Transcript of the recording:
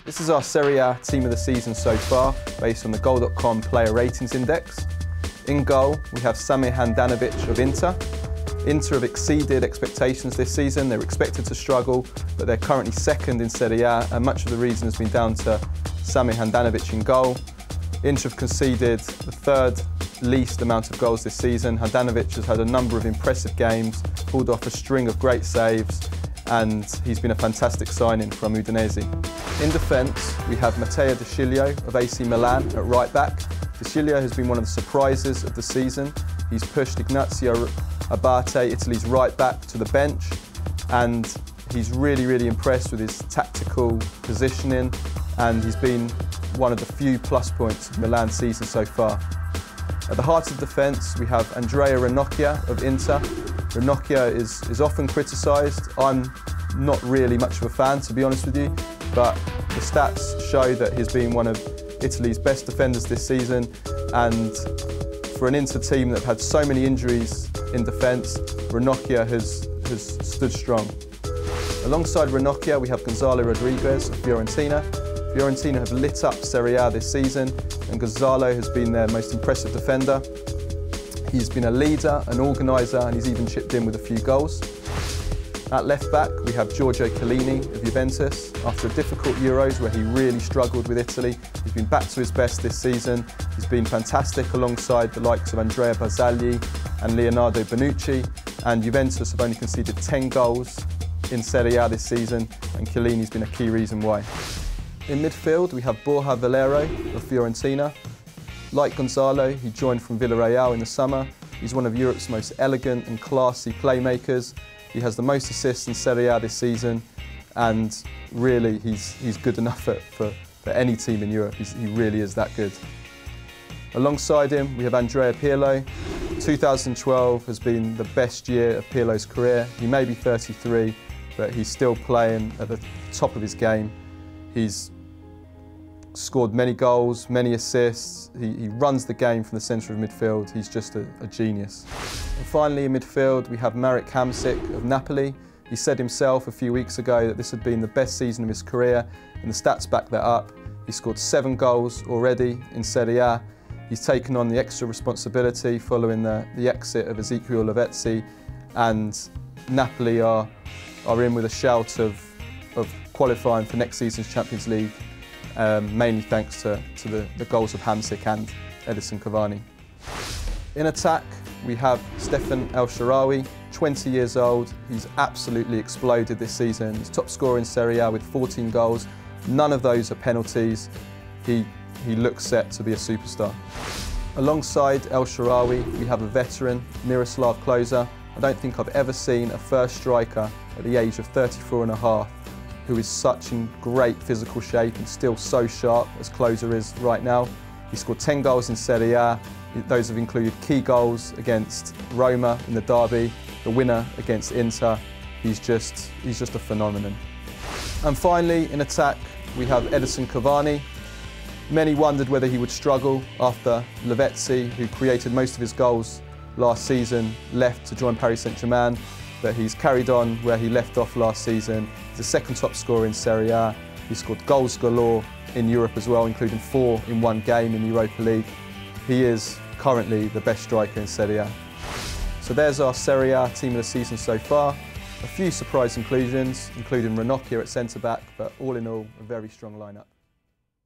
This is our Serie A team of the season so far, based on the Goal.com Player Ratings Index. In goal, we have Handanovic of Inter. Inter have exceeded expectations this season. They were expected to struggle, but they're currently second in Serie A, and much of the reason has been down to Handanovic in goal. Inter have conceded the third least amount of goals this season. Handanovic has had a number of impressive games, pulled off a string of great saves, and he's been a fantastic signing from Udinese. In defence, we have Matteo De Sciglio of AC Milan at right back. De Sciglio has been one of the surprises of the season. He's pushed Ignazio Abate, Italy's right back, to the bench, and he's really impressed with his tactical positioning, and he's been one of the few plus points of Milan's season so far. At the heart of defence, we have Ranocchia of Inter. Ranocchia is often criticised. I'm not really much of a fan, to be honest with you, but the stats show that he's been one of Italy's best defenders this season, and for an Inter team that have had so many injuries in defence, Ranocchia has stood strong. Alongside Ranocchia, we have Gonzalo Rodríguez of Fiorentina. Fiorentina have lit up Serie A this season, and Gonzalo has been their most impressive defender. He's been a leader, an organiser, and he's even chipped in with a few goals. At left back, we have Giorgio Chiellini of Juventus. After a difficult Euros where he really struggled with Italy, he's been back to his best this season. He's been fantastic alongside the likes of Andrea Barzagli and Leonardo Bonucci, and Juventus have only conceded 10 goals in Serie A this season, and Chiellini's been a key reason why. In midfield, we have Borja Valero of Fiorentina. Like Gonzalo, he joined from Villarreal in the summer. He's one of Europe's most elegant and classy playmakers. He has the most assists in Serie A this season, and really he's good enough for any team in Europe. He really is that good. Alongside him, we have Andrea Pirlo. 2012 has been the best year of Pirlo's career. He may be 33, but he's still playing at the top of his game. He's scored many goals, many assists. He runs the game from the centre of midfield. He's just a genius. And finally, in midfield, we have Hamšík of Napoli. He said himself a few weeks ago that this had been the best season of his career, and the stats back that up. He scored 7 goals already in Serie A. He's taken on the extra responsibility following the exit of Ezequiel Lavezzi, and Napoli are in with a shout of qualifying for next season's Champions League, mainly thanks to the goals of Hamšík and Edinson Cavani. In attack, we have Stefan El Shaarawy, 20 years old. He's absolutely exploded this season. He's top scorer in Serie A with 14 goals. None of those are penalties. He looks set to be a superstar. Alongside El Shaarawy, we have a veteran, Miroslav Klose. I don't think I've ever seen a first striker at the age of 34 and a half who is such in great physical shape and still so sharp as Klose is right now. He scored 10 goals in Serie A. Those have included key goals against Roma in the derby, the winner against Inter. He's just a phenomenon. And finally, in attack, we have Edinson Cavani. Many wondered whether he would struggle after Lavezzi, who created most of his goals last season, left to join Paris Saint-Germain, but he's carried on where he left off last season. He's the second top scorer in Serie A. He scored goals galore in Europe as well, including 4 in one game in the Europa League. He is currently the best striker in Serie A. So there's our Serie A team of the season so far. A few surprise inclusions, including Ranocchia at centre-back, but all in all, a very strong lineup.